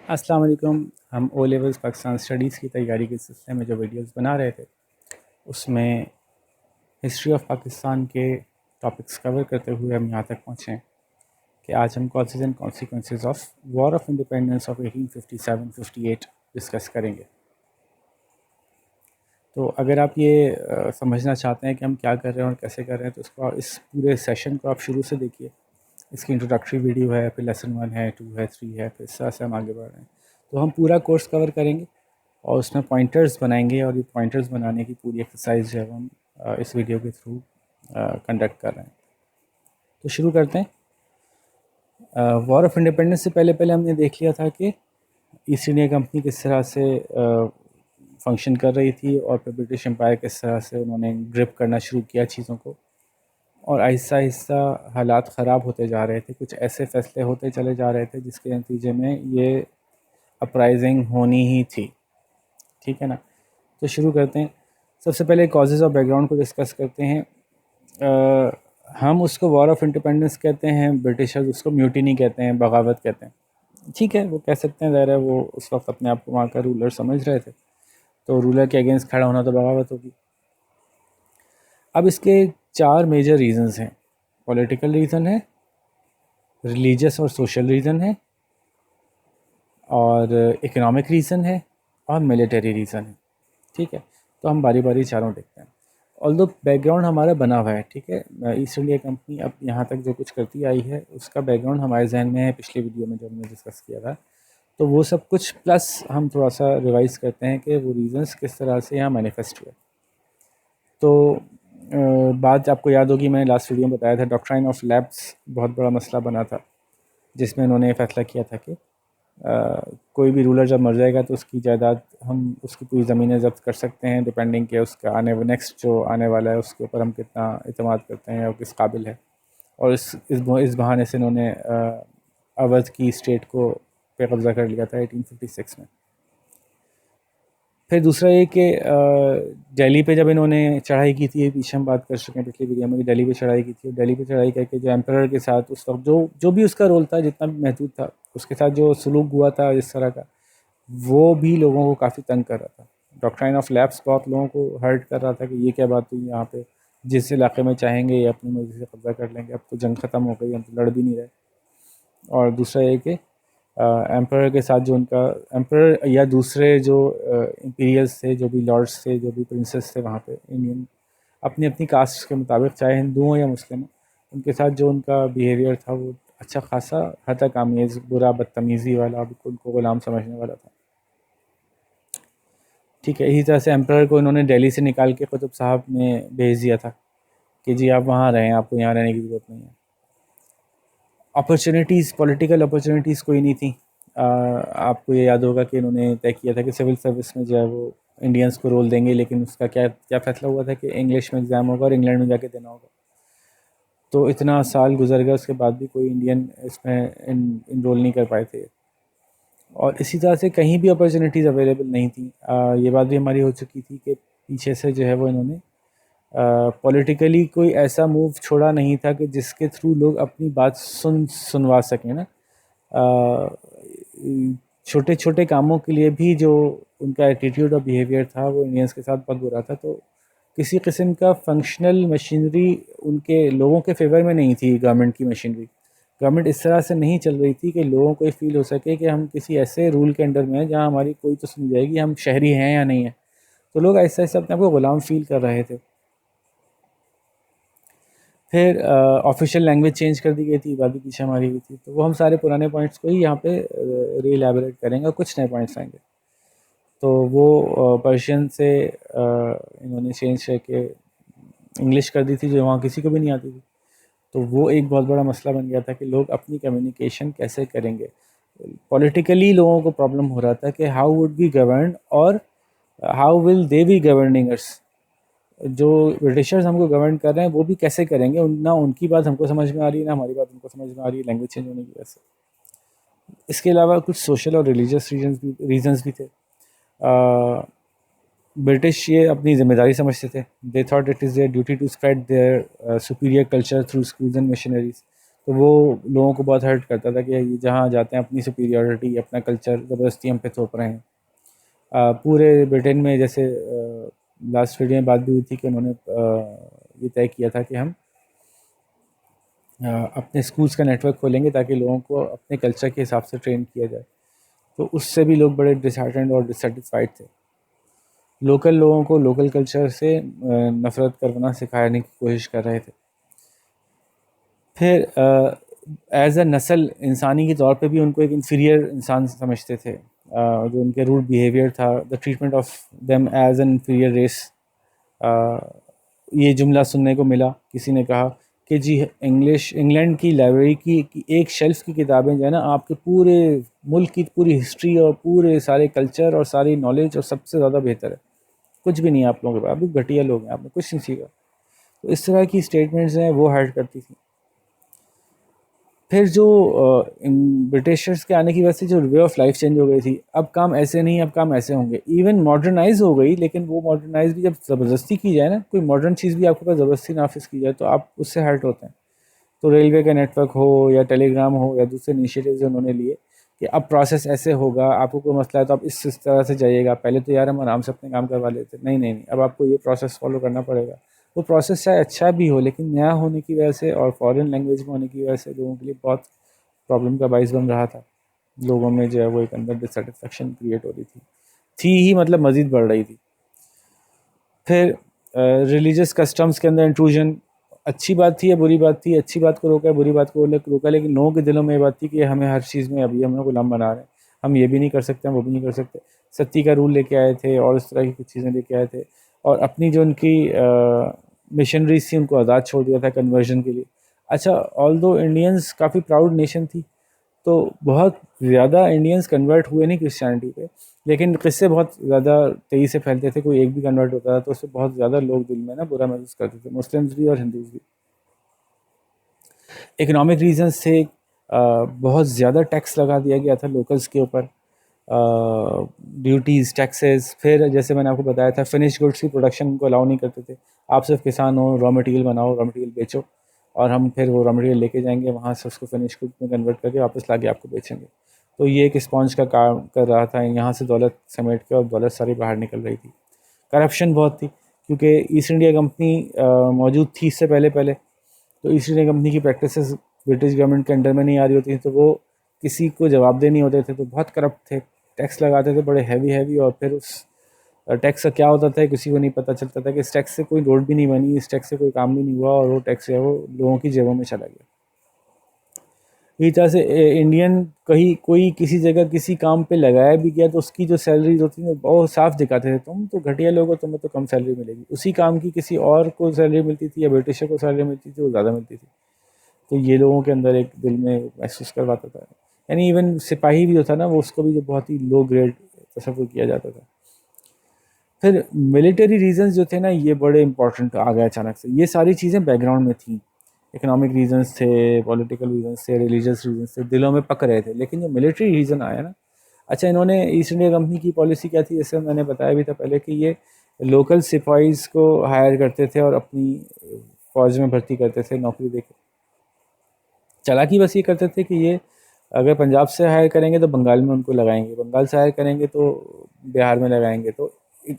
अस्सलाम वालेकुम। हम ओ लेवल्स पाकिस्तान स्टडीज़ की तैयारी के सिलसिले में जो वीडियोस बना रहे थे उसमें हिस्ट्री ऑफ पाकिस्तान के टॉपिक्स कवर करते हुए हम यहाँ तक पहुँचे कि आज हम causes and consequences of war of independence of 1857-58 discuss करेंगे। तो अगर आप ये समझना चाहते हैं कि हम क्या कर रहे हैं और कैसे कर रहे हैं तो इसको इस पूरे सेशन को आप शुरू से देखिए। इसकी इंट्रोडक्टरी वीडियो है, फिर लेसन 1 है, 2 है, 3 है, फिर इस तरह से हम आगे बढ़ रहे हैं। तो हम पूरा कोर्स कवर करेंगे और उसमें पॉइंटर्स बनाएंगे और ये पॉइंटर्स बनाने की पूरी एक्सरसाइज जो है वो हम इस वीडियो के थ्रू कंडक्ट कर रहे हैं। तो शुरू करते हैं। वॉर ऑफ इंडिपेंडेंस से पहले पहले हमने देख लिया था कि ईस्ट इंडिया कंपनी किस तरह से फंक्शन कर रही थी और फिर ब्रिटिश एम्पायर किस तरह से उन्होंने ग्रिप करना शुरू किया चीज़ों को, और आहिस्ता आहिस्ता हालात ख़राब होते जा रहे थे। कुछ ऐसे फैसले होते चले जा रहे थे जिसके नतीजे में ये अपराइजिंग होनी ही थी। ठीक है ना। तो शुरू करते हैं। सबसे पहले कॉजेज़ और बैकग्राउंड को डिस्कस करते हैं। हम उसको वॉर ऑफ इंडिपेंडेंस कहते हैं, ब्रिटिशर्स उसको म्यूटिनी कहते हैं, बगावत कहते हैं। ठीक है, वो कह सकते हैं, ज़ाहिर है वो उस वक्त अपने आप को वहाँ का रूलर समझ रहे थे, तो रूलर के अगेंस्ट खड़ा होना तो बगावत होगी। अब इसके 4 मेजर रीज़न्स हैं। पॉलिटिकल रीज़न है, रिलीजियस और सोशल रीज़न है, और इकोनॉमिक रीज़न है, और मिलिटरी रीज़न है। ठीक है, तो हम बारी बारी चारों देखते हैं। ऑल्दो बैकग्राउंड हमारा बना हुआ है, ठीक है। ईस्ट इंडिया कंपनी अब यहाँ तक जो कुछ करती आई है उसका बैकग्राउंड हमारे जहन में है, पिछले वीडियो में जो हमने डिस्कस किया था। तो वो सब कुछ प्लस हम थोड़ा सा रिवाइज करते हैं कि वो रीज़न्स किस तरह से यहाँ मैनिफेस्ट हुए। तो बात आपको याद होगी, मैंने लास्ट वीडियो में बताया था डॉक्ट्राइन ऑफ लैप्स बहुत बड़ा मसला बना था, जिसमें उन्होंने फैसला किया था कि कोई भी रूलर जब मर जाएगा तो उसकी जायदाद, हम उसकी पूरी ज़मीनें जब्त कर सकते हैं डिपेंडिंग के उसका नेक्स्ट जो आने वाला है उसके ऊपर हम कितना इतमाद करते हैं और किस काबिल है। और इस बहाने से इन्होंने अवध की स्टेट को पे कब्ज़ा कर लिया था 1856 में। फिर दूसरा ये कि दिल्ली पे जब इन्होंने चढ़ाई की थी, पीछे हम बात कर चुके हैं पिछली वीडियो में, दिल्ली पे चढ़ाई की थी। दिल्ली पे चढ़ाई करके जो एम्परर के साथ उस वक्त जो भी उसका रोल था, जितना भी महदूद था, उसके साथ जो सलूक हुआ था इस तरह का, वो भी लोगों को काफ़ी तंग कर रहा था। डॉक्ट्राइन ऑफ लैप्स बहुत लोगों को हर्ट कर रहा था कि ये क्या बात हुई यहाँ पे, जिस इलाके में चाहेंगे ये अपनी मर्जी से कब्जा कर लेंगे, अब तो जंग ख़त्म हो गई, हम तो लड़ भी नहीं रहे। और दूसरा ये कि एम्पर के साथ जो उनका एम्पर या दूसरे जो इंपीरियल्स थे, जो भी लॉर्ड्स थे, जो भी प्रिंसेस थे वहाँ पे इंडियन, अपनी अपनी कास्ट के मुताबिक, चाहे हिंदू हो या मुस्लिम हो, उनके साथ जो उनका बिहेवियर था वो अच्छा खासा हद तक आमेज़, बुरा, बदतमीज़ी वाला, बिल्कुल उनको गुलाम समझने वाला था। ठीक है, इसी तरह से एम्पर को इन्होंने दिल्ली से निकाल के कुतुब साहब ने भेज दिया था कि जी आप वहाँ रहें, आपको यहाँ रहने की ज़रूरत नहीं है। अपॉर्चुनिटीज़, पॉलिटिकल अपॉर्चुनिटीज़ कोई नहीं थी। आपको ये याद होगा कि इन्होंने तय किया था कि सिविल सर्विस में जो है वो इंडियंस को रोल देंगे, लेकिन उसका क्या क्या फ़ैसला हुआ था कि इंग्लिश में एग्ज़ाम होगा और इंग्लैंड में जाके देना होगा। तो इतना साल गुजर गया, उसके बाद भी कोई इंडियन इसमें इनरोल नहीं कर पाए थे। और इसी तरह से कहीं भी अपॉर्चुनिटीज़ अवेलेबल नहीं थी। ये बात भी हमारी हो चुकी थी कि पीछे से जो है वो इन्होंने पॉलिटिकली कोई ऐसा मूव छोड़ा नहीं था कि जिसके थ्रू लोग अपनी बात सुनवा सकें ना। छोटे छोटे कामों के लिए भी जो उनका एटीट्यूड और बिहेवियर था वो इंडियंस के साथ बहुत बुरा था। तो किसी किस्म का फंक्शनल मशीनरी उनके लोगों के फेवर में नहीं थी। गवर्नमेंट की मशीनरी, गवर्नमेंट इस तरह से नहीं चल रही थी कि लोगों को ये फील हो सके कि हम किसी ऐसे रूल के अंडर में हैं जहाँ हमारी कोई तो सुन जाएगी, हम शहरी हैं या नहीं है। तो लोग ऐसे ऐसे अपने आप को गुलाम फील कर रहे थे। फिर ऑफिशियल लैंग्वेज चेंज कर दी गई थी, बात भी पीछे हमारी हुई थी। तो वो हम सारे पुराने पॉइंट्स को ही यहाँ पे रीएलैबोरेट करेंगे और कुछ नए पॉइंट्स आएंगे। तो वो पर्शियन से इन्होंने चेंज करके इंग्लिश कर दी थी, जो वहाँ किसी को भी नहीं आती थी। तो वो एक बहुत बड़ा मसला बन गया था कि लोग अपनी कम्युनिकेशन कैसे करेंगे। पॉलिटिकली लोगों को प्रॉब्लम हो रहा था कि हाउ वुड बी गवर्न और how will they be governing us. जो ब्रिटिशर्स हमको गवर्न कर रहे हैं वो भी कैसे करेंगे, ना उनकी बात हमको समझ में आ रही है, ना हमारी बात उनको समझ में आ रही है, लैंग्वेज चेंज होने की वजह से। इसके अलावा कुछ सोशल और रिलीजियस रीजंस भी थे। ब्रिटिश ये अपनी ज़िम्मेदारी समझते थे। They thought it is their duty to spread their superior culture through schools and missionaries. तो वो लोगों को बहुत हर्ट करता था कि ये जहाँ जाते हैं अपनी सुपीरियॉरिटी, अपना कल्चर ज़बरदस्ती हम पे थोप रहे हैं। पूरे ब्रिटेन में जैसे लास्ट वीडियो में बात भी हुई थी कि उन्होंने ये तय किया था कि हम अपने स्कूल्स का नेटवर्क खोलेंगे ताकि लोगों को अपने कल्चर के हिसाब से ट्रेन किया जाए। तो उससे भी लोग बड़े डिसहार्टेंड और डिससेटिस्फाइड थे। लोकल लोगों को लोकल कल्चर से नफ़रत करना सिखाने की कोशिश कर रहे थे। फिर एज अ नस्ल इंसानी के तौर पे भी उनको एक इंफीरियर इंसान समझते थे। जो उनके रूड बिहेवियर था, the treatment of them as an inferior race. ये जुमला सुनने को मिला, किसी ने कहा कि जी इंग्लैंड की लाइब्रेरी की एक शेल्फ की किताबें जो है ना, आपके पूरे मुल्क की पूरी हिस्ट्री और पूरे सारे कल्चर और सारी नॉलेज और सबसे ज़्यादा बेहतर है। कुछ भी नहीं है आप लोगों के पास, आप भी घटिया लोग हैं, आपने कुछ नहीं सीखा। तो इस तरह की स्टेटमेंट्स हैं वो हर्ट करती थी। फिर जो ब्रिटिशर्स के आने की वजह से जो वे ऑफ लाइफ चेंज हो गई थी, अब काम ऐसे नहीं, अब काम ऐसे होंगे। इवन मॉडर्नाइज हो गई, लेकिन वो मॉडर्नाइज भी जब ज़बरदस्ती की जाए ना, कोई मॉडर्न चीज़ भी आपके पास ज़बरदस्ती नाफिज की जाए तो आप उससे हर्ट होते हैं। तो रेलवे का नेटवर्क हो या टेलीग्राम हो या दूसरे इनिशिएटिव्स उन्होंने लिए कि अब प्रोसेस ऐसे होगा, आपको कोई मसला है तो आप इस तरह से जाइएगा। पहले तो यार हम आराम से अपने काम करवा लेते, नहीं नहीं नहीं, अब आपको ये प्रोसेस फॉलो करना पड़ेगा। वो प्रोसेस चाहे अच्छा भी हो, लेकिन नया होने की वजह से और फॉरेन लैंग्वेज में होने की वजह से लोगों के लिए बहुत प्रॉब्लम का बाइस बन रहा था। लोगों में जो है वो एक अंदर डिससेटिस्फेक्शन क्रिएट हो रही थी ही, मतलब मज़ीद बढ़ रही थी। फिर रिलीजियस कस्टम्स के अंदर इंट्रूजन, अच्छी बात थी या बुरी बात थी? अच्छी बात को रोका, बुरी बात को रोका, लेकिन लोगों के दिलों में ये बात थी कि हमें हर चीज़ में अभी हमें गुलाम बना रहे हैं, हम ये भी नहीं कर सकते, हम वो भी नहीं कर सकते। सत्ती का रूल लेके आए थे और इस तरह की कुछ चीज़ें लेके आए थे, और अपनी जो उनकी मिशनरीज थी उनको आज़ाद छोड़ दिया था कन्वर्जन के लिए। अच्छा, ऑल दो इंडियंस काफ़ी प्राउड नेशन थी, तो बहुत ज़्यादा इंडियंस कन्वर्ट हुए नहीं क्रिश्चियनिटी पे, लेकिन किस्से बहुत ज़्यादा तेज़ी से फैलते थे। कोई एक भी कन्वर्ट होता था तो उससे बहुत ज़्यादा लोग दिल में ना बुरा महसूस करते थे, मुस्लिम्स भी और हिंदूज भी। इकोनॉमिक रीजन से बहुत ज़्यादा टैक्स लगा दिया गया था लोकल्स के ऊपर, ड्यूटीज़, टैक्सेस। फिर जैसे मैंने आपको बताया था, फिनिश गुड्स की प्रोडक्शन को अलाउ नहीं करते थे। आप सिर्फ किसान हो, रॉ मटेरियल बनाओ, रॉ मटेरियल बेचो, और हम फिर वो रॉ मटेरियल लेके जाएंगे वहाँ से, उसको फिनिश गुड में कन्वर्ट करके वापस ला के आपको बेचेंगे। तो ये एक स्पॉन्ज का काम कर रहा था, यहाँ से दौलत समेट के, और दौलत सारी बाहर निकल रही थी। करप्शन बहुत थी, क्योंकि ईस्ट इंडिया कंपनी मौजूद थी इससे पहले पहले, तो ईस्ट इंडिया कंपनी की प्रैक्टिसेस ब्रिटिश गवर्नमेंट के अंडर में नहीं आ रही होती थी, तो वो किसी को जवाबदेह नहीं होते थे, तो बहुत करप्ट थे। टैक्स लगाते थे बड़े हैवी हैवी, और फिर उस टैक्स का क्या होता था किसी को नहीं पता चलता था कि इस टैक्स से कोई रोड भी नहीं बनी, इस टैक्स से कोई काम भी नहीं हुआ, और वो टैक्स है वो लोगों की जेबों में चला गया। इस तरह से इंडियन कहीं कोई किसी जगह किसी काम पे लगाया भी गया तो उसकी जो सैलरीज होती थी वो साफ दिखाते थे, तुम तो घटिया लोग हो, तुम्हें तो कम सैलरी मिलेगी। उसी काम की किसी और को सैलरी मिलती थी या ब्रिटिशर को सैलरी मिलती थी, वो ज़्यादा मिलती थी। तो ये लोगों के अंदर एक दिल में महसूस करवाता था। यानी इवन सिपाही भी जो था ना, वो उसको भी जो बहुत ही लो ग्रेड तस्वीर किया जाता था। फिर मिलिट्री रीजंस जो थे ना, ये बड़े इंपॉर्टेंट आ गए अचानक से। ये सारी चीज़ें बैकग्राउंड में थी, इकोनॉमिक रीजंस थे, पॉलिटिकल रीजंस थे, रिलीजियस रीजंस थे, दिलों में पक रहे थे। लेकिन जो मिलिट्री रीज़न आया ना, अच्छा, इन्होंने ईस्ट इंडिया कंपनी की पॉलिसी क्या थी, जैसे मैंने बताया भी था पहले, कि ये लोकल सिपाहीज़ को हायर करते थे और अपनी फ़ौज में भर्ती करते थे नौकरी देके। चालाकी बस ये करते थे कि ये अगर पंजाब से हायर करेंगे तो बंगाल में उनको लगाएंगे, बंगाल से हायर करेंगे तो बिहार में लगाएंगे। तो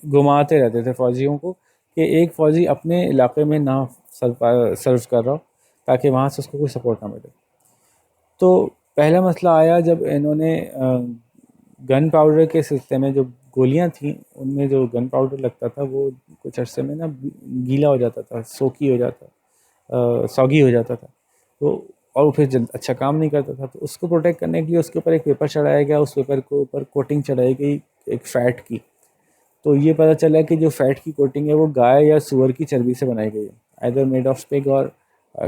घुमाते रहते थे फ़ौजियों को कि एक फ़ौजी अपने इलाके में ना सर्व कर रहा हो, ताकि वहाँ से उसको कोई सपोर्ट ना मिले। तो पहला मसला आया जब इन्होंने गन पाउडर के सिलसिले में, जो गोलियां थी उनमें जो गन पाउडर लगता था वो कुछ अरसे में ना गीला हो जाता था, सोकी हो जाता, सॉगी हो जाता था। तो और वो फिर अच्छा काम नहीं करता था, तो उसको प्रोटेक्ट करने के लिए उसके ऊपर एक पेपर चढ़ाया गया, उस पेपर के ऊपर कोटिंग चढ़ाई गई एक फ़ैट की। तो ये पता चला कि जो फ़ैट की कोटिंग है वो गाय या सूअर की चर्बी से बनाई गई है, आइदर मेड ऑफ पिग और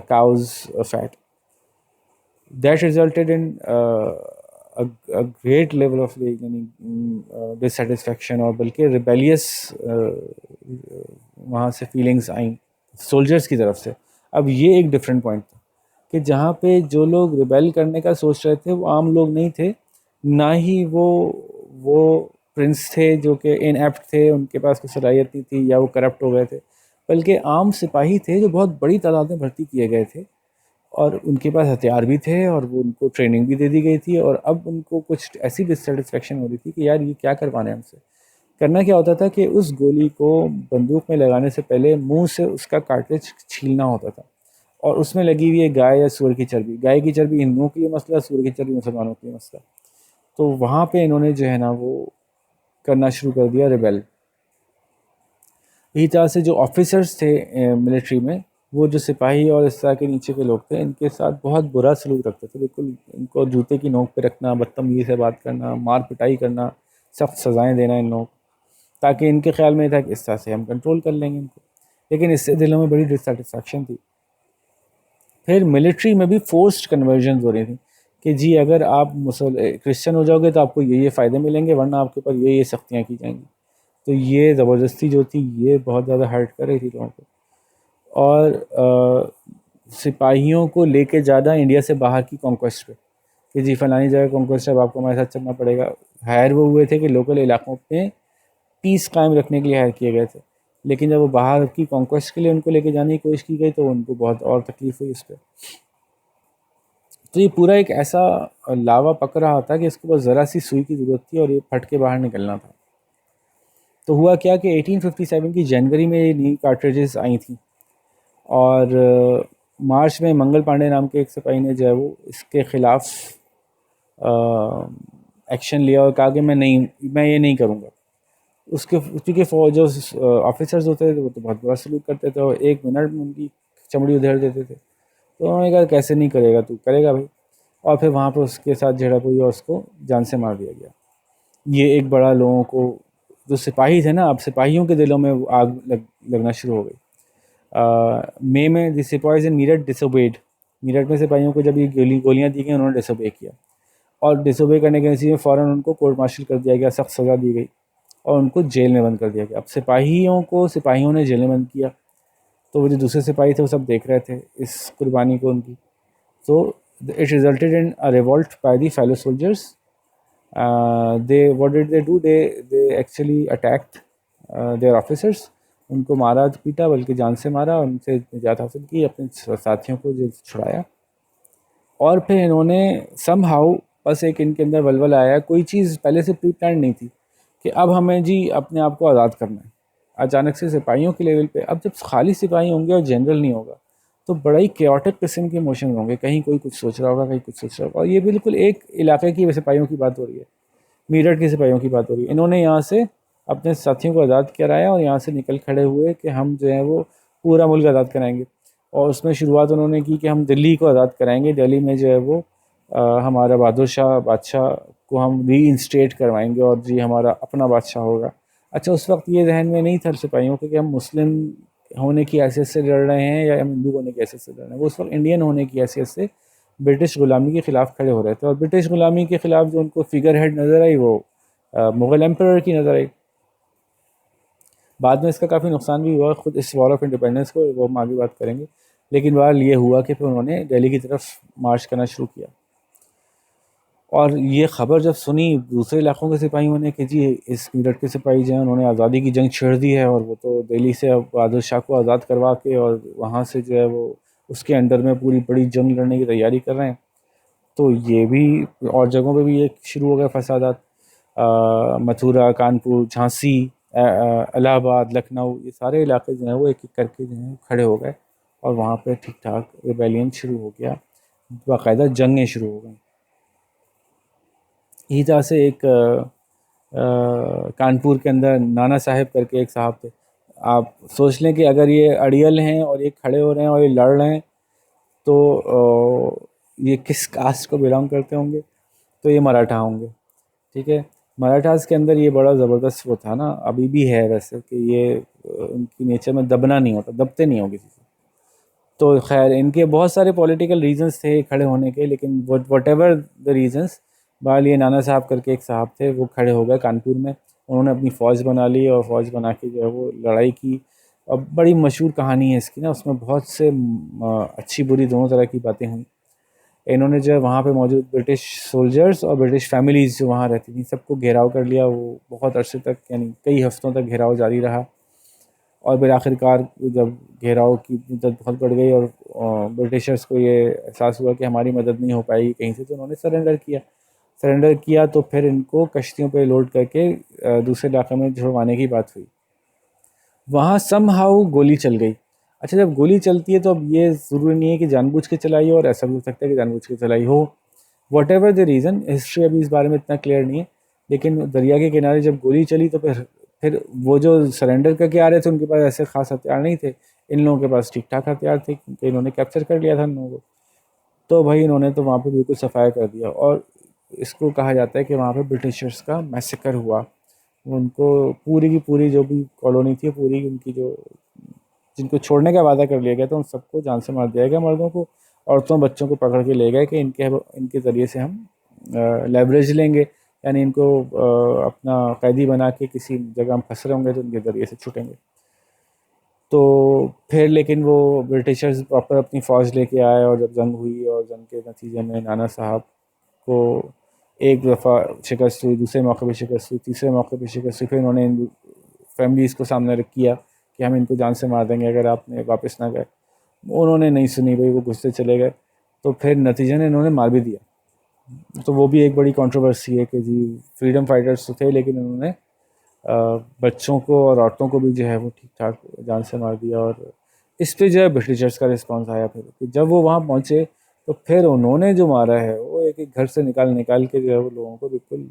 cows fat. That resulted in a great level of यानी डिससेटिस्फेक्शन, और बल्कि रिबेलियस वहाँ से फीलिंग्स आई सोल्जर्स की तरफ से। अब ये एक डिफरेंट पॉइंट था कि जहाँ पे जो लोग रिबेल करने का सोच रहे थे वो आम लोग नहीं थे, ना ही वो प्रिंस थे जो कि इनएप्ट थे, उनके पास कोई सलाहियत नहीं थी, या वो करप्ट हो गए थे, बल्कि आम सिपाही थे जो बहुत बड़ी तादाद में भर्ती किए गए थे, और उनके पास हथियार भी थे और वो उनको ट्रेनिंग भी दे दी गई थी। और अब उनको कुछ ऐसी डिससेटिस्फेक्शन हो रही थी कि यार ये क्या करवाना है हमसे। करना क्या होता था कि उस गोली को बंदूक में लगाने से पहले मुंह से उसका कार्ट्रिज छीलना होता था, और उसमें लगी हुई है गाय या सूअर की चर्बी। गाय की चर्बी हिंदुओं के लिए मसला, सूअर की चर्बी मुसलमानों के लिए मसला। तो वहाँ पे इन्होंने जो है ना वो करना शुरू कर दिया रिबेल। इसी तरह से जो ऑफिसर्स थे मिलिट्री में, वो जो सिपाही और इस तरह के नीचे के लोग थे, इनके साथ बहुत बुरा सलूक रखते थे। बिल्कुल इनको जूते की नोक पे रखना, बदतमीजी से बात करना, मार पिटाई करना, सख्त सज़ाएं देना इन लोग, ताकि इनके ख्याल में था कि इस तरह से हम कंट्रोल कर लेंगे इनको। लेकिन इससे दिलों में बड़ी डिससेटिस्फैक्शन थी। फिर मिलिट्री में भी फोर्स्ड कन्वर्जन हो रही थी कि जी अगर आप क्रिश्चियन हो जाओगे तो आपको ये फ़ायदे मिलेंगे, वरना आपके ऊपर ये सख्तियाँ की जाएंगी। तो ये ज़बरदस्ती जो थी ये बहुत ज़्यादा हर्ट कर रही थी लोगों को। और सिपाहियों को लेके ज़्यादा इंडिया से बाहर की कॉन्क्वेस्ट पे कि जी फलानी जगह कॉन्क्वेस्ट है, अब आपको हमारे साथ चलना पड़ेगा। हायर वो हुए थे कि लोकल इलाकों में पीस कायम रखने के लिए हायर किए गए थे, लेकिन जब वो बाहर की कॉन्क्वेस्ट के लिए उनको लेके जाने की कोशिश की गई तो उनको बहुत और तकलीफ हुई इस पर। तो ये पूरा एक ऐसा लावा पक रहा था कि इसको बस ज़रा सी सुई की ज़रूरत थी और ये फट के बाहर निकलना था। तो हुआ क्या कि 1857 की जनवरी में ये नई कार्ट्रिजेस आई थी, और मार्च में मंगल पांडे नाम के एक सिपाही ने जो है वो इसके ख़िलाफ़ एक्शन लिया और कहा कि मैं ये नहीं करूँगा। उसके क्योंकि जो ऑफिसर्स होते थे वो तो बहुत बुरा सलूक करते थे और 1 मिनट में उनकी चमड़ी उधेड़ देते थे। तो उन्होंने कहा कैसे नहीं करेगा, तू करेगा भाई। और फिर वहाँ पर उसके साथ झड़प हुई और उसको जान से मार दिया गया। ये एक बड़ा लोगों को, जो सिपाही थे ना, अब सिपाहियों के दिलों में वो आग लगना शुरू हो गई। मई में the सिपाहीज in Meerut disobeyed. Meerut में सिपाहियों को जब ये गोलियाँ दी गई उन्होंने डिसोबे किया, और डिसोबे करने के नतीजे में फ़ौरन उनको कोर्ट मार्शल कर दिया गया, सख्त सज़ा दी गई और उनको जेल में बंद कर दिया गया। अब सिपाहियों ने जेल में बंद किया, तो वो जो दूसरे सिपाही थे वो सब देख रहे थे इस कुर्बानी को उनकी। तो it resulted in a revolt by the fellow soldiers. They what did they do, they actually attacked there officers. उनको मारा पीटा, बल्कि जान से मारा, उनसे निजात हासिल की, अपने साथियों को जेल से छुड़ाया। और फिर इन्होंने समहाउ, बस एक इनके अंदर वलवला आया, कोई चीज़ पहले से प्री प्लान नहीं थी कि अब हमें जी अपने आप को आज़ाद करना है। अचानक से सिपाहियों के लेवल पे, अब जब खाली सिपाही होंगे और जनरल नहीं होगा तो बड़ा ही केओटिक किस्म के इमोशन होंगे, कहीं कोई कुछ सोच रहा होगा, कहीं कुछ सोच रहा होगा। और ये बिल्कुल एक इलाके की सिपाहियों की बात हो रही है, मीरठ के सिपाहियों की बात हो रही है। इन्होंने यहाँ से अपने साथियों को आज़ाद कराया और यहाँ से निकल खड़े हुए कि हम जो है वो पूरा मुल्क आज़ाद कराएंगे। और उसमें शुरुआत उन्होंने की कि हम दिल्ली को आज़ाद कराएंगे, दिल्ली में जो है वो हमारा बहादुर शाह बादशाह को हम री इंस्टेट करवाएंगे और जी हमारा अपना बादशाह होगा। अच्छा, उस वक्त ये जहन में नहीं था सिपाहियों के कि हम मुस्लिम होने की हैसियत से लड़ रहे हैं या हम हिंदू होने की हैसियत से लड़ रहे हैं। वो उस वक्त इंडियन होने की हैसियत से ब्रिटिश ग़ुलामी के ख़िलाफ़ खड़े हो रहे थे। और ब्रिटिश ग़ुलामी के ख़िलाफ़ जो उनको फिगर हेड नज़र आई वो मुग़ल एम्परर की नज़र आई। बाद में इसका काफ़ी नुकसान भी हुआ खुद इस वॉर ऑफ इंडिपेंडेंस को, वो हम आगे बात करेंगे। लेकिन बहरहाल ये हुआ कि फिर उन्होंने दिल्ली की तरफ मार्च करना शुरू किया। और ये ख़बर जब सुनी दूसरे इलाक़ों के सिपाहियों ने कि जी इस मीरठ के सिपाही जो हैं उन्होंने आज़ादी की जंग छेड़ दी है और वो तो दिल्ली से अब बहादुर शाह को आज़ाद करवा के और वहाँ से जो है वो उसके अंडर में पूरी बड़ी जंग लड़ने की तैयारी कर रहे हैं, तो ये भी और जगहों पे भी ये शुरू हो गया फसादात। मथुरा, कानपुर, झांसी, इलाहाबाद, लखनऊ, ये सारे इलाके जो हैं वो एक-एक करके जो हैं खड़े हो गए और वहाँ पे ठीक-ठाक रिबेलियन शुरू हो गया, बाकायदा जंगें शुरू हो गईं। इसी तरह से एक कानपुर के अंदर नाना साहब करके एक साहब थे। आप सोच लें कि अगर ये अड़ियल हैं और ये खड़े हो रहे हैं और ये लड़ रहे हैं तो ये किस कास्ट को बिलोंग करते होंगे? तो ये मराठा होंगे, ठीक है। मराठास के अंदर ये बड़ा ज़बरदस्त वो था ना, अभी भी है वैसे, कि ये उनकी नेचर में दबना नहीं होता, दबते नहीं हो किसी से। तो खैर इनके बहुत सारे पॉलिटिकल रीजंस थे खड़े होने के, लेकिन वट एवर द रीजंस, बहरहाल ये नाना साहब करके एक साहब थे, वो खड़े हो गए कानपुर में। उन्होंने अपनी फ़ौज बना ली और फ़ौज बना के जो है वो लड़ाई की। अब बड़ी मशहूर कहानी है इसकी ना, उसमें बहुत से अच्छी बुरी दोनों तरह की बातें हुई। इन्होंने जो है वहाँ पे मौजूद ब्रिटिश सोल्जर्स और ब्रिटिश फैमिलीज़ जो वहाँ रहती थी सबको घेराव कर लिया। वो बहुत अरसे तक, यानी कई हफ्तों तक घेराव जारी रहा। और फिर आखिरकार जब घेराव की मुद्दत बहुत बढ़ गई और ब्रिटिशर्स को ये एहसास हुआ कि हमारी मदद नहीं हो पाएगी कहीं से, तो उन्होंने सरेंडर किया। तो फिर इनको कश्तियों पे लोड करके दूसरे इलाके में छुड़वाने की बात हुई। वहाँ समहाउ गोली चल गई। अच्छा, जब गोली चलती है तो अब ये ज़रूरी नहीं है कि जानबूझ के चलाई हो, और ऐसा भी हो सकता है कि जानबूझ के चलाई हो। What ever the reason, history अभी इस बारे में इतना क्लियर नहीं है, लेकिन दरिया के किनारे जब गोली चली तो फिर वो जो सरेंडर करके आ रहे थे उनके पास ऐसे खास हथियार नहीं थे। इन लोगों के पास ठीक ठाक हथियार थे, क्योंकि इन्होंने कैप्चर कर लिया था इन लोगों को। तो भाई इन्होंने तो वहाँ पे बिल्कुल सफाया कर दिया, और इसको कहा जाता है कि वहाँ पे ब्रिटिशर्स का मैसेकर हुआ। उनको पूरी की पूरी जो भी कॉलोनी थी, पूरी उनकी जो जिनको छोड़ने का वादा कर लिया गया था, उन सबको जान से मार दिया गया। मर्दों को, औरतों, बच्चों को पकड़ के ले गए कि इनके ज़रिए से हम लेवरेज लेंगे, यानी इनको अपना कैदी बना के किसी जगह हम फंस रहे होंगे तो इनके ज़रिए से छूटेंगे। तो फिर लेकिन वो ब्रिटिशर्स प्रॉपर अपनी फ़ौज लेके आए, और जब जंग हुई और जंग के नतीजे में नाना साहब को एक दफ़ा शिकस्त हुई, दूसरे मौके पे शिकस्त हुई, तीसरे मौके पे शिकस्त हुई। फिर उन्होंने फैमिलीज़ को सामने रख किया कि हम इनको जान से मार देंगे अगर आपने वापस ना गए। उन्होंने नहीं सुनी भाई, वो गुस्से चले गए। तो फिर नतीजे ने इन्होंने मार भी दिया। तो वो भी एक बड़ी कंट्रोवर्सी है कि जी फ्रीडम फाइटर्स तो थे, लेकिन उन्होंने बच्चों को और औरतों को भी जो है वो ठीक ठाक जान से मार दिया। और इस पे जो है ब्रिटिशर्स का रिस्पॉन्स आया फिर कि जब वो वहाँ पहुँचे तो फिर उन्होंने जो मारा है वो एक एक घर से निकाल निकाल के जो है वो लोगों को बिल्कुल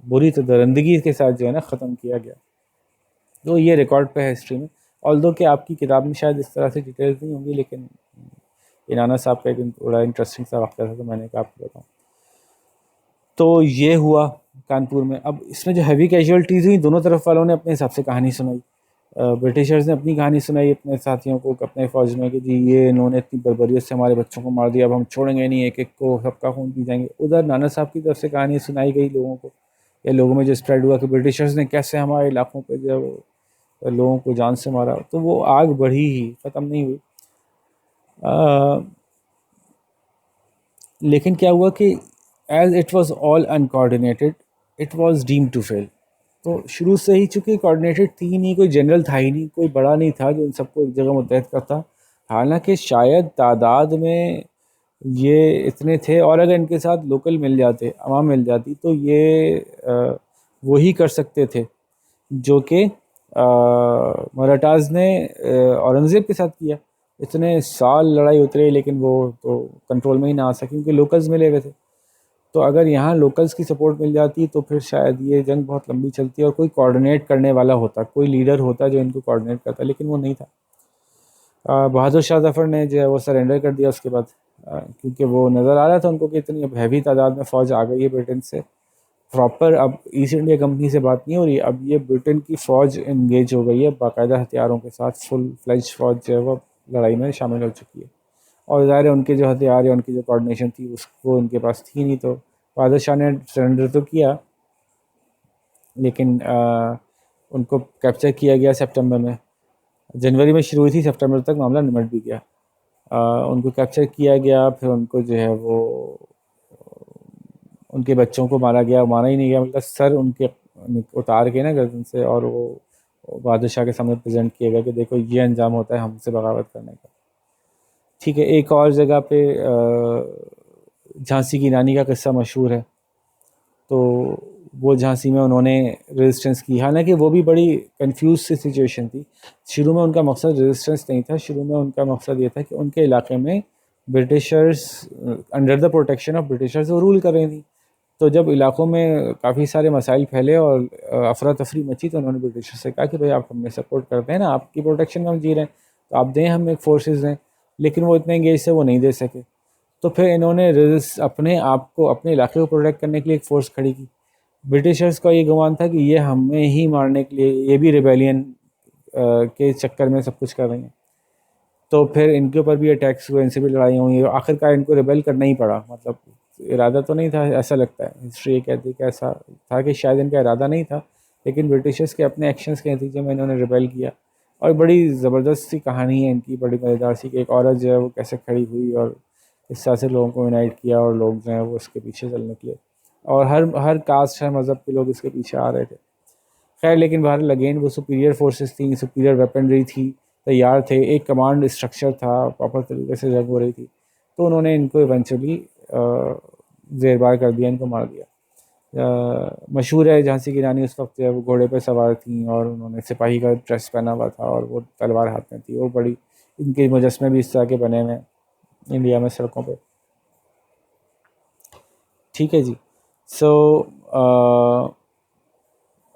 बुरी तो दरिंदगी के साथ जो है ना ख़त्म किया गया। तो ये रिकॉर्ड पे है हिस्ट्री में। ऑल्दो कि आपकी किताब में शायद इस तरह से डिटेल्स नहीं होंगी, लेकिन इनाना साहब का एक बड़ा इंटरेस्टिंग सा वाक़या था, तो मैंने कहा आपको बताऊँ। तो ये हुआ कानपुर में। अब इसमें जो हैवी कैजुअल्टीज़ हुई, दोनों तरफ वालों ने अपने हिसाब से कहानी सुनाई। ब्रिटिशर्स ने अपनी कहानी सुनाई अपने साथियों को, अपने फ़ौज में, कि जी ये इन्होंने इतनी बर्बरियत से हमारे बच्चों को मार दिया, अब हम छोड़ेंगे नहीं, एक एक को सबका खून पी जाएंगे। उधर नाना साहब की तरफ से कहानी सुनाई गई लोगों को, या लोगों में जो स्प्रेड हुआ कि ब्रिटिशर्स ने कैसे हमारे इलाकों पे जो है वो लोगों को जान से मारा। तो वो आग बढ़ी ही, ख़त्म नहीं हुई। लेकिन क्या हुआ कि as it was all uncoordinated, it was deem to fail. तो शुरू से ही चूँकि कोऑर्डिनेटेड थी नहीं, कोई जनरल था ही नहीं, कोई बड़ा नहीं था जो इन सबको एक जगह मुत्तहद करता। हालांकि शायद तादाद में ये इतने थे, और अगर इनके साथ लोकल मिल जाते, आवाम मिल जाती, तो ये वही कर सकते थे जो कि मराठास ने औरंगज़ेब के साथ किया। इतने साल लड़ाई उतरे, लेकिन वो तो कंट्रोल में ही ना आ सके क्योंकि लोकल्स मिले हुए थे। तो अगर यहाँ लोकल्स की सपोर्ट मिल जाती तो फिर शायद ये जंग बहुत लंबी चलती और कोई कोऑर्डिनेट करने वाला होता, कोई लीडर होता जो इनको कोऑर्डिनेट करता, लेकिन वो नहीं था। बहादुर शाह जफ़र ने जो है वो सरेंडर कर दिया उसके बाद, क्योंकि वो नज़र आ रहा था उनको कि इतनी अब हैवी तादाद में फ़ौज आ गई है ब्रिटेन से। प्रॉपर अब ईस्ट इंडिया कंपनी से बात नहीं हो रही, अब ये ब्रिटेन की फ़ौज इंगेज हो गई है बाकायदा हथियारों के साथ। फुल फ्लेज फ़ौज जो है वो लड़ाई में शामिल हो चुकी है, और ज़ाहिर है उनके जो हथियार या उनकी जो कोऑर्डिनेशन थी उसको उनके पास थी नहीं। तो बहादुर शाह ने सरेंडर तो किया, लेकिन उनको कैप्चर किया गया सितंबर में। जनवरी में शुरू हुई थी, सितंबर तक मामला निमट भी गया। उनको कैप्चर किया गया, फिर उनको जो है वो उनके बच्चों को मारा गया, मारा ही नहीं गया, मतलब सर उनके उतार के ना गर्दन से, और वो बहादुर शाह के सामने प्रेजेंट किया गया कि देखो ये अंजाम होता है हमसे बगावत करने का। ठीक है, एक और जगह पे झांसी की रानी का किस्सा मशहूर है। तो वो झांसी में उन्होंने रेजिस्टेंस की, हालांकि वो भी बड़ी कंफ्यूज सी सिचुएशन थी। शुरू में उनका मकसद रेजिस्टेंस नहीं था, शुरू में उनका मकसद ये था कि उनके इलाके में Britishers, under the protection of Britishers, वो रूल कर रही थी। तो जब इलाकों में काफ़ी सारे मसाइल फैले और अफरा तफरी मची, तो उन्होंने ब्रिटिशर्स से कहा कि भाई आप हमें सपोर्ट करते हैं ना, आपकी प्रोटेक्शन में हम जी रहे हैं, तो आप दें, हम एक फोर्सेस दें। लेकिन वो इतने इंगेज से वो नहीं दे सके। तो फिर इन्होंने अपने आप को, अपने इलाके को प्रोटेक्ट करने के लिए एक फ़ोर्स खड़ी की। ब्रिटिशर्स का ये गुमान था कि ये हमें ही मारने के लिए, ये भी रिबेलियन के चक्कर में सब कुछ कर रही हैं। तो फिर इनके ऊपर भी अटैक्स हुए, इनसे भी लड़ाई हुई, आखिरकार इनको रिबेल करना ही पड़ा। मतलब इरादा तो नहीं था, ऐसा लगता है, हिस्ट्री ये कहती है कि ऐसा था कि शायद इनका इरादा नहीं था, लेकिन ब्रिटिशर्स के अपने एक्शंस के नतीजे में इन्होंने रिबेल किया। और बड़ी ज़बरदस्त सी कहानी है इनकी, बड़ी मज़ेदार सी, कि एक औरत जो है वो कैसे खड़ी हुई और इस तरह से लोगों को यूनाइट किया, और लोग जो हैं वो इसके पीछे चलने के लिए, और हर हर कास्ट, हर मज़हब के लोग इसके पीछे आ रहे थे। खैर लेकिन बहरहाल अगेन वो सुपीरियर फोर्सेस थी, सुपीरियर वेपनरी थी, तैयार थे, एक कमांड स्ट्रक्चर था, प्रॉपर तरीके से जंग हो रही थी, तो उन्होंने इनको इवेंचुअली जेरबार कर दिया, इनको मार दिया। मशहूर है झांसी की रानी उस वक्त वो घोड़े पे सवार थी और उन्होंने सिपाही का ड्रेस पहना हुआ था और वो तलवार हाथ में थी। वो बड़ी, इनके मुजस्मे भी इस तरह के बने हुए हैं इंडिया में सड़कों पे। ठीक है जी। सो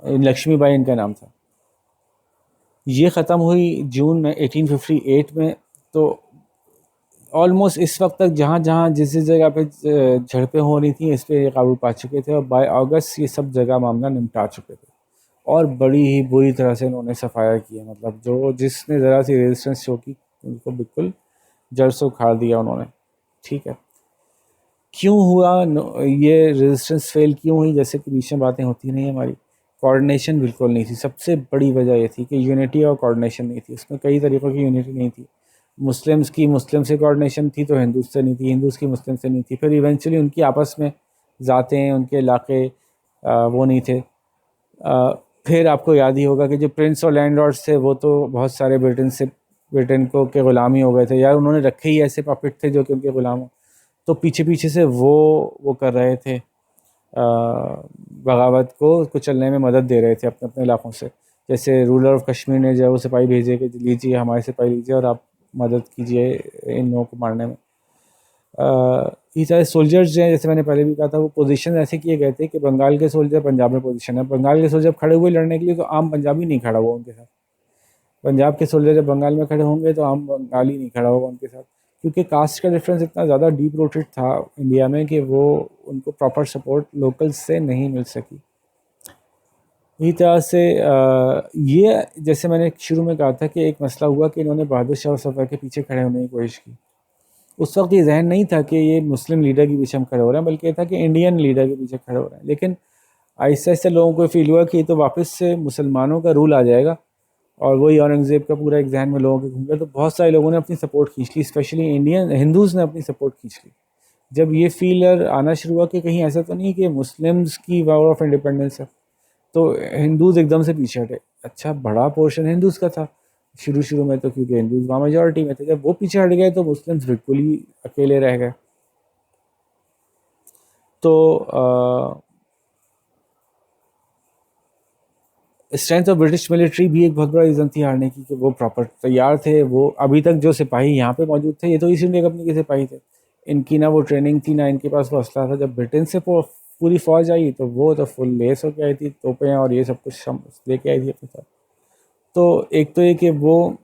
लक्ष्मीबाई इनका नाम था। ये ख़त्म हुई जून में 1858 में। तो ऑलमोस्ट इस वक्त तक जहाँ जहाँ जिस जिस जगह पे झड़पें हो रही थी इस पर काबू पा चुके थे और बाय अगस्त ये सब जगह मामला निपटा चुके थे और बड़ी ही बुरी तरह से इन्होंने सफाया किया। मतलब जो जिसने ज़रा सी रेजिस्टेंस शो की उनको बिल्कुल जड़ से उखाड़ दिया उन्होंने। ठीक है, क्यों हुआ ये रेजिस्टेंस फेल क्यों हुई? जैसे कि बीच में बातें होती नहीं हमारी, कोऑर्डिनेशन बिल्कुल नहीं थी। सबसे बड़ी वजह ये थी कि यूनिटी और कोऑर्डिनेशन नहीं थी। उसमें कई तरीक़ों की यूनिटी नहीं थी। मुस्लिम्स की मुस्लिम से कोऑर्डिनेशन थी तो हिंदूस से नहीं थी, हिंदूस की मुस्लिम से नहीं थी। फिर इवेंचुअली उनकी आपस में ज़ातें, उनके इलाके वो नहीं थे। फिर आपको याद ही होगा कि जो प्रिंस और लैंडलॉर्ड्स थे वो तो बहुत सारे ब्रिटेन को के ग़ुलामी हो गए थे यार। उन्होंने रखे ही ऐसे पपेट थे जो कि उनके ग़ुलाम हो। तो पीछे पीछे से वो कर रहे थे, बगावत को कुचलने में मदद दे रहे थे अपने अपने इलाकों से। जैसे रूलर ऑफ कश्मीर ने जो है वो सिपाही भेजे कि लीजिए हमारे सिपाही लीजिए और आप मदद कीजिए इन लोगों को मारने में। इस तरह सोल्जर्स जो हैं, जैसे मैंने पहले भी कहा था, वो पोजीशन ऐसे किए गए थे कि बंगाल के सोल्जर पंजाब में पोजीशन है, बंगाल के सोल्जर खड़े हुए लड़ने के लिए तो आम पंजाबी नहीं खड़ा हुआ उनके साथ। पंजाब के सोल्जर जब बंगाल में खड़े होंगे तो आम बंगाली नहीं खड़ा होगा उनके साथ, क्योंकि कास्ट का डिफरेंस इतना ज़्यादा डीप रूटेड था इंडिया में कि वो उनको प्रॉपर सपोर्ट लोकल्स से नहीं मिल सकी। इसी तरह से ये जैसे मैंने शुरू में कहा था कि एक मसला हुआ कि इन्होंने बहादुर शाह और सफ़र के पीछे खड़े होने की कोशिश की। उस वक्त ये जहन नहीं था कि ये मुस्लिम लीडर के पीछे हम खड़े हो रहे हैं, बल्कि ये था कि इंडियन लीडर के पीछे खड़े हो रहे हैं। लेकिन आहिस्ता आहिस्ता लोगों को फील हुआ कि ये तो वापस से मुसलमानों का रूल आ जाएगा और वही औरंगज़ेब का पूरा एक जहन में लोगों के घूम गया। तो बहुत सारे लोगों ने अपनी सपोर्ट खींच ली, स्पेशली इंडियन हिंदूज़ ने अपनी सपोर्ट खींच ली। जब ये फीलर आना शुरू हुआ कि कहीं ऐसा तो नहीं कि मुस्लिम्स की वॉर ऑफ इंडिपेंडेंस है, तो हिंदूज़ एकदम से पीछे हटे। अच्छा, बड़ा पोर्शन हिंदूज़ का था शुरू शुरू में, तो क्योंकि हिंदूज़ वहाँ मेजॉरिटी में थे। जब वो पीछे हट गए तो मुस्लिम्स बिल्कुल ही अकेले रह गए। तो स्ट्रेंथ ऑफ ब्रिटिश मिलिट्री भी एक बहुत बड़ा रीज़न थी हारने की, कि वो प्रॉपर तैयार थे। वो अभी तक जो सिपाही यहाँ पे मौजूद थे ये तो ईस्ट इंडिया कंपनी के सिपाही थे। इनकी ना वो ट्रेनिंग थी ना इनके पास वो असला था। जब ब्रिटेन से पूरी फौज आई तो वो तो फुल लेस होके आई थी, तोपें और ये सब कुछ लेके आई थी अपने साथ। तो एक तो ये कि वो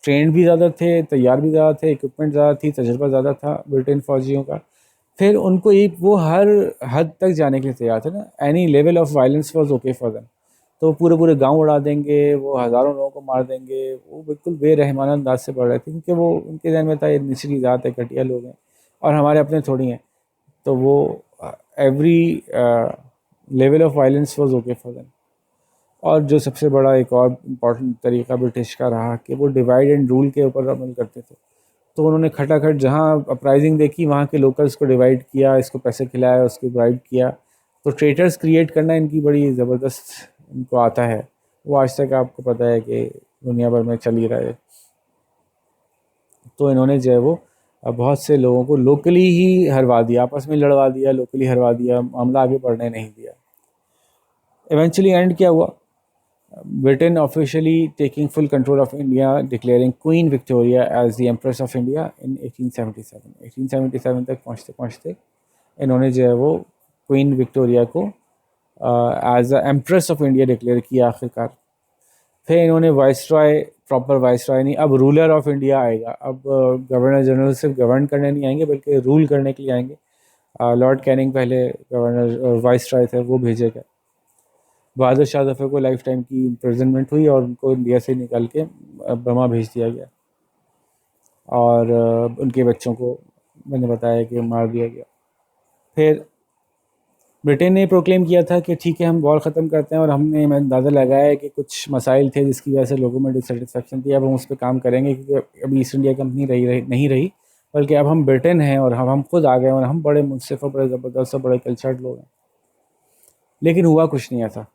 ट्रेंड भी ज़्यादा थे, तैयार भी ज़्यादा थे, इक्विपमेंट ज़्यादा थी, तजुर्बा ज़्यादा था ब्रिटेन फ़ौजियों का। फिर उनको एक वो हर हद तक जाने के लिए तैयार थे ना, any level of violence was okay for them. तो पूरे पूरे गांव उड़ा देंगे, वो हज़ारों लोगों को मार देंगे, वो बिल्कुल बेरहमाना अंदाज से बढ़ रहे थे, क्योंकि वो उनके जहन में था ये निचली ज़ात है, घटिया लोग हैं और हमारे अपने थोड़ी हैं। तो वो every level of violence was okay for them. और जो सबसे बड़ा एक और इम्पॉर्टेंट तरीका ब्रिटिश का रहा कि वो डिवाइड एंड रूल के ऊपर अमल करते थे। तो उन्होंने खटाखट जहाँ अपराइजिंग देखी वहाँ के लोकल्स को डिवाइड किया, इसको पैसे खिलाया, उसको ब्राइब किया। तो ट्रेटर्स क्रिएट करना इनकी बड़ी ज़बरदस्त इनको आता है। वो आज तक आपको पता है कि दुनिया भर में चल ही रहा है। तो इन्होंने जो है वो बहुत से लोगों को लोकली ही हरवा दिया, आपस में लड़वा दिया, लोकली हरवा दिया, मामला आगे बढ़ने नहीं दिया। इवेंचुअली एंड क्या हुआ? Britain officially taking full control of India, declaring Queen Victoria as the Empress of India in 1877। 1877 तक पहुँचते पहुँचते इन्होंने जो है वो क्वीन विक्टोरिया को as a empress of India declare किया आखिरकार। फिर इन्होंने वाइसरॉय, प्रॉपर वाइसरॉय नहीं, अब रूलर ऑफ इंडिया आएगा। अब गवर्नर जनरल सिर्फ गवर्न करने नहीं आएंगे बल्कि रूल करने के लिए आएंगे। लॉर्ड कैनिंग पहले गवर्नर वाइसरॉय थे, वो भेजे गए। बहादुर शाह जफ़र को लाइफ टाइम की इम्प्रिजनमेंट हुई और उनको इंडिया से निकाल के बर्मा भेज दिया गया और उनके बच्चों को मैंने बताया कि मार दिया गया। फिर ब्रिटेन ने प्रोक्लेम किया था कि ठीक है हम वॉर ख़त्म करते हैं और हमने अंदाज़ा लगाया है कि कुछ मसाइल थे जिसकी वजह से लोगों में डिससेटिस्फेक्शन थी, अब हम उस पर काम करेंगे क्योंकि अभी ईस्ट इंडिया कंपनी नहीं रही, बल्कि अब हम ब्रिटेन हैं और हम खुद आ गए और हम बड़े मुनसिफ और बड़े ज़बरदस्त और बड़े कल्चर्ड लोग हैं। लेकिन हुआ कुछ नहीं ऐसा।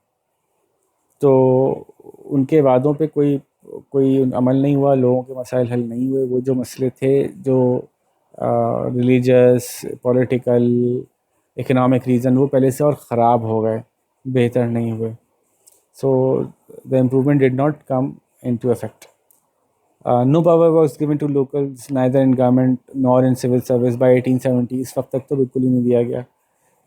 तो उनके वादों पे कोई कोई अमल नहीं हुआ, लोगों के मसाइल हल नहीं हुए। वो जो मसले थे जो रिलीजियस, पॉलिटिकल, इकोनॉमिक रीज़न, वो पहले से और ख़राब हो गए, बेहतर नहीं हुए। So the improvement did not come into effect. No power was given to locals neither in government nor in civil service by 1870। इस वक्त तक तो बिल्कुल ही नहीं दिया गया।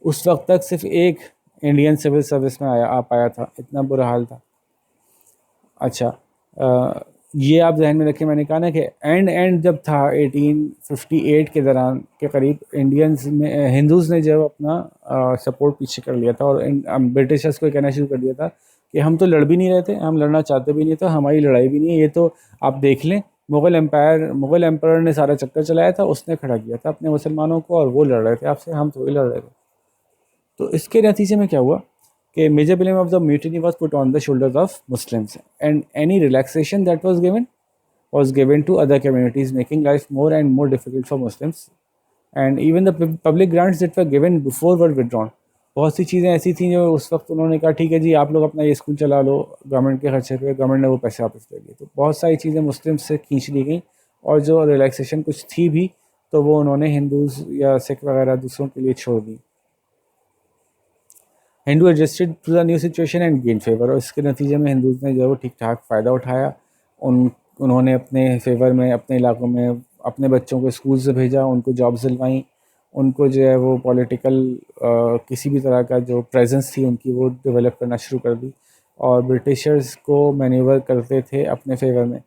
उस वक्त तक सिर्फ एक इंडियन सिविल सर्विस में आ पाया था, इतना बुरा हाल था। अच्छा, ये आप जहन में रखें, मैंने कहा ना कि एंड जब था 1858 के दौरान के करीब, इंडियंस में हिंदूज़ ने जब अपना सपोर्ट पीछे कर लिया था और ब्रिटिशर्स को कहना शुरू कर दिया था कि हम तो लड़ भी नहीं रहे थे, हम लड़ना चाहते भी नहीं थे, हमारी लड़ाई भी नहीं है, ये तो आप देख लें, मुग़ल एम्पायर ने सारा चक्कर चलाया था, उसने खड़ा किया था अपने मुसलमानों को, और वो लड़ रहे थे आपसे, हम थोड़ी लड़ रहे थे। तो इसके नतीजे में क्या हुआ कि major blame of the mutiny was put on the shoulders of Muslims, and any relaxation that was given to other communities, making life more and more difficult for Muslims. And even the public grants that were given before were withdrawn. बहुत सी चीज़ें ऐसी थी जो उस वक्त उन्होंने कहा ठीक है जी, आप लोग अपना ये स्कूल चला लो गवर्नमेंट के खर्चे पे, गवर्नमेंट ने वो पैसे वापस ले लिए। तो बहुत सारी चीज़ें मुस्लिम से खींच ली गई, और जो रिलैक्सेशन कुछ थी भी तो वो उन्होंने हिंदूज़ या सिख वगैरह दूसरों के लिए छोड़ दी। Hindu adjusted to the new situation and gain favour, और इसके नतीजे में हिंदूज़ ने जो है वो ठीक ठाक फ़ायदा उठाया। उन्होंने अपने फेवर में अपने इलाकों में अपने बच्चों को स्कूल से भेजा, उनको जॉब्स दिलवाई, उनको जो है वो पॉलिटिकल किसी भी तरह का जो प्रेजेंस थी उनकी वो डेवलप करना शुरू कर दी, और ब्रिटिशर्स को मैन्यूवर करते थे अपने फेवर में।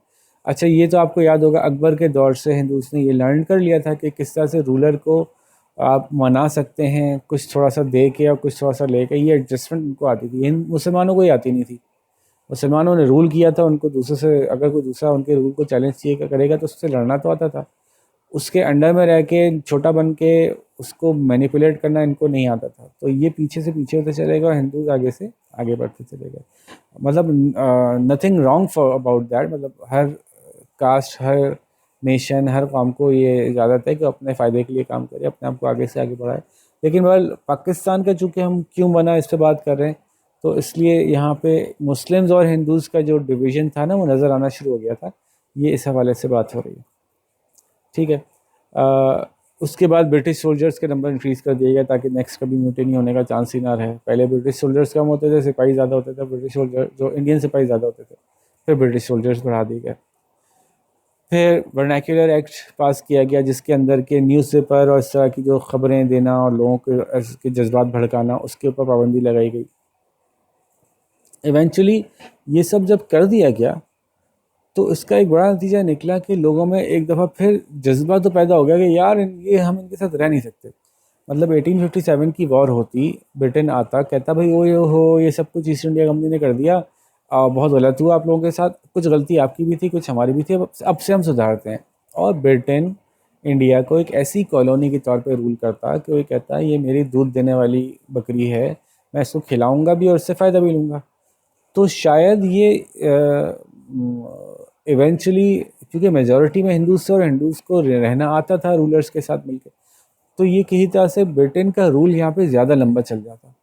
अच्छा, ये तो आपको याद होगा अकबर के दौर से हिंदूज़ ने ये लर्न कर लिया था कि किस तरह से रूलर को आप मना सकते हैं, कुछ थोड़ा सा दे के और कुछ थोड़ा सा लेके। ये एडजस्टमेंट उनको आती थी, इन मुसलमानों को ही आती नहीं थी। मुसलमानों ने रूल किया था, उनको दूसरे से अगर कोई दूसरा उनके रूल को चैलेंज किए करेगा तो उससे लड़ना तो आता था, उसके अंडर में रह के छोटा बन के उसको मैनिपुलेट करना इनको नहीं आता था। तो ये पीछे से पीछे होते चलेगा और हिंदूज आगे से आगे बढ़ते चले गए। मतलब nothing wrong for about that, मतलब हर कास्ट, हर नेशन, हर कौम को ये इजाज़त है कि अपने फ़ायदे के लिए काम करे, अपने आप को आगे से आगे बढ़ाए। लेकिन वेल, पाकिस्तान का चूँकि हम क्यों बना इस पर बात कर रहे हैं, तो इसलिए यहाँ पे मुस्लिम्स और हिंदूज़ का जो डिवीज़न था ना वो नज़र आना शुरू हो गया था। ये इस हवाले से बात हो रही है, ठीक है। उसके बाद ब्रिटिश सोल्जर्स के नंबर इंक्रीज़ कर दिया गया ताकि नेक्स्ट कभी म्यूटिनी होने का चांस ही ना रहे। पहले ब्रिटिश सोल्जर्स कम होते थे, सिपाही ज़्यादा होते थे, ब्रिटिश सोल्जर जो इंडियन सिपाही ज़्यादा होते थे, फिर ब्रिटिश सोल्जर्स बढ़ा दिए गए। फिर वर्नैक्युलर एक्ट पास किया गया जिसके अंदर के न्यूज़पेपर और इस तरह की जो ख़बरें देना और लोगों के जज्बात भड़काना, उसके ऊपर पाबंदी लगाई गई। इवेंचुअली ये सब जब कर दिया गया तो इसका एक बड़ा नतीजा निकला कि लोगों में एक दफ़ा फिर जज्बा तो पैदा हो गया कि यार ये हम इनके साथ रह नहीं सकते। मतलब 1857 की वॉर होती, ब्रिटेन आता, कहता भाई ओ ये हो, ये सब कुछ ईस्ट इंडिया कंपनी ने कर दिया, बहुत गलत हुआ आप लोगों के साथ, कुछ गलती आपकी भी थी, कुछ हमारी भी थी, अब से हम सुधारते हैं। और ब्रिटेन इंडिया को एक ऐसी कॉलोनी के तौर पे रूल करता कि वो कहता है ये मेरी दूध देने वाली बकरी है, मैं इसको खिलाऊंगा भी और इससे फ़ायदा भी लूँगा। तो शायद ये इवेंचुअली, क्योंकि मेजॉरिटी में हिंदूज थे और हिंदूज को रहना आता था रूलर्स के साथ मिलकर, तो ये किसी तरह से ब्रिटेन का रूल यहाँ पे ज़्यादा लंबा चल जाता।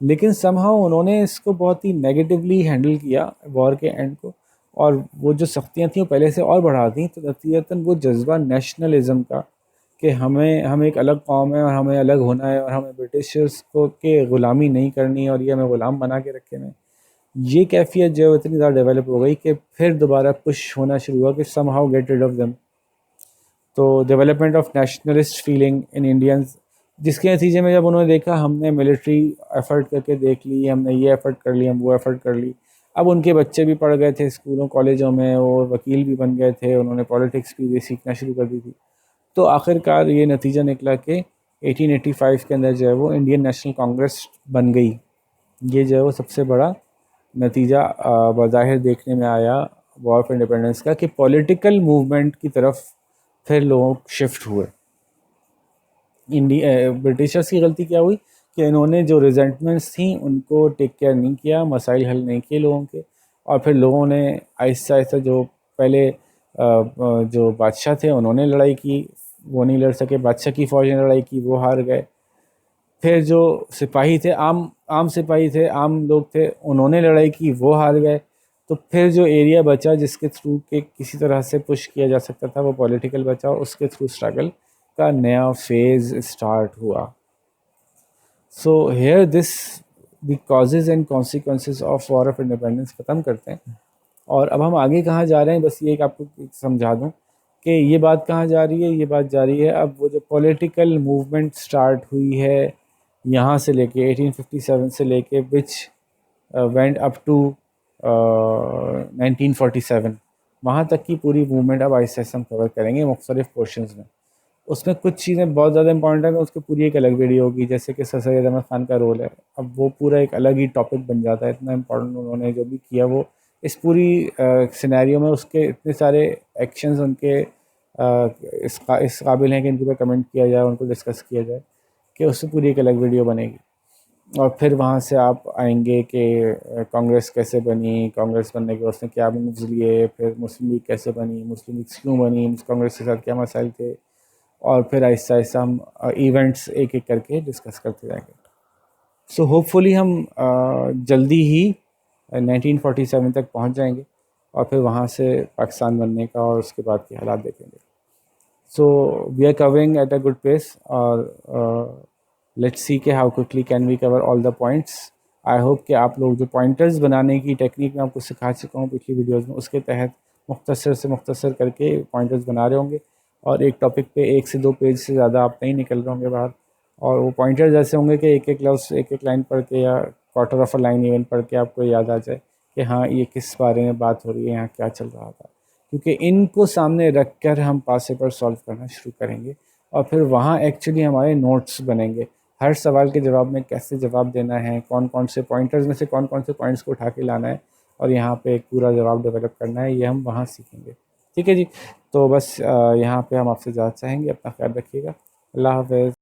लेकिन समहाउ उन्होंने इसको बहुत ही नेगेटिवली हैंडल किया वॉर के एंड को, और वो जो सख्तियाँ थी वो पहले से और बढ़ा दी। तो नतीजतन वो जज्बा नेशनलिज्म का कि हम एक अलग कौम है और हमें अलग होना है और हमें ब्रिटिशर्स को के ग़ुलामी नहीं करनी और ये हमें ग़ुलाम बना के रखे में, ये कैफियत जो है इतनी ज़्यादा डेवलप हो गई कि फिर दोबारा पुश होना शुरू हुआ कि somehow get rid of them. तो development of nationalist feeling in Indians, जिसके नतीजे में जब उन्होंने देखा हमने मिलिट्री एफर्ट करके देख ली, हमने ये एफर्ट कर ली, हम वो एफर्ट कर ली, अब उनके बच्चे भी पढ़ गए थे स्कूलों कॉलेजों में, वो वकील भी बन गए थे, उन्होंने पॉलिटिक्स भी सीखना शुरू कर दी थी। तो आखिरकार ये नतीजा निकला कि 1885 के अंदर जो है वो इंडियन नेशनल कांग्रेस बन गई। ये जो है वो सबसे बड़ा नतीजा बज़ाहिर देखने में आया वॉर ऑफ इंडिपेंडेंस का, कि पॉलिटिकल मूवमेंट की तरफ फिर लोग शिफ्ट हुए। ब्रिटिशर्स की गलती क्या हुई कि इन्होंने जो रिजेंटमेंट्स थी उनको टेक केयर नहीं किया, मसाइल हल नहीं किए लोगों के, और फिर लोगों ने आहिस्ता आहिस्ता जो पहले जो बादशाह थे उन्होंने लड़ाई की, वो नहीं लड़ सके, बादशाह की फ़ौज ने लड़ाई की, वो हार गए। फिर जो सिपाही थे, आम सिपाही थे, आम लोग थे, उन्होंने लड़ाई की, वो हार गए। तो फिर जो एरिया बचा जिसके थ्रू के किसी तरह से पुश किया जा सकता था वो पॉलिटिकल बचा, उसके थ्रू स्ट्रगल का नया फेज स्टार्ट हुआ। So here this the causes and consequences of war of independence ख़त्म करते हैं। और अब हम आगे कहाँ जा रहे हैं, बस ये एक आपको समझा दूँ कि ये बात कहाँ जा रही है। ये बात जा रही है अब वो जो पॉलिटिकल मूवमेंट स्टार्ट हुई है यहाँ से लेके 1857 से लेके विच वेंट अप टू 1947, वहाँ तक की पूरी मूवमेंट अब आहिस्ता आहिस्ता हम कवर करेंगे मुख्तलिफ पोर्शंस में। उसमें कुछ चीज़ें बहुत ज़्यादा इंपॉर्टेंट है, उसकी पूरी एक अलग वीडियो होगी, जैसे कि सर सैयद अहमद ख़ान का रोल है। अब वो पूरा एक अलग ही टॉपिक बन जाता है, इतना इंपॉर्टेंट उन्होंने जो भी किया वो इस पूरी सिनेरियो में उसके इतने सारे एक्शंस उनके इस काबिल हैं कि इनके ऊपर कमेंट किया जाए, उनको डिस्कस किया जाए, कि उससे पूरी एक अलग वीडियो बनेगी। और फिर वहाँ से आप आएंगे कि कांग्रेस कैसे बनी, कांग्रेस बनने के उसने क्या मूव्स लिए, फिर मुस्लिम लीग कैसे बनी, मुस्लिम लीग क्यों बनी, कांग्रेस के साथ क्या मसाइल थे, और फिर आहिस्ता आहिस्ता हम इवेंट्स एक एक करके डिस्कस करते जाएंगे। सो होपफुली हम जल्दी ही 1947 तक पहुंच जाएंगे और फिर वहाँ से पाकिस्तान बनने का और उसके बाद के हालात देखेंगे। So we are covering at a good pace, और लेट्स सी के how quickly can we cover all the points. I hope कि आप लोग जो पॉइंटर्स बनाने की टेक्निक मैं आपको सिखा चुका हूँ पिछली वीडियोज़ में, उसके तहत मुख्तसर से मुख्तसर करके पॉइंटर्स बना रहे होंगे, और एक टॉपिक पे 1 से 2 पेज से ज़्यादा आप नहीं निकल रहे होंगे बाहर। और वो पॉइंटर्स ऐसे होंगे कि एक एक लफ्ज़ एक एक लाइन पढ़ के या quarter of a line even पढ़ के आपको याद आ जाए कि हाँ ये किस बारे में बात हो रही है, यहाँ क्या चल रहा था। क्योंकि इनको सामने रख कर हम पास पेपर सॉल्व करना शुरू करेंगे, और फिर वहाँ एक्चुअली हमारे नोट्स बनेंगे। हर सवाल के जवाब में कैसे जवाब देना है, कौन कौन से पॉइंटर्स में से कौन कौन से पॉइंट्स को उठा के लाना है और यहाँ पे एक पूरा जवाब डेवलप करना है, ये हम वहाँ सीखेंगे। ठीक है जी। तो बस यहाँ पे हम आपसे ज़्यादा चाहेंगे, अपना ख्याल रखिएगा। अल्लाह हाफ़िज़।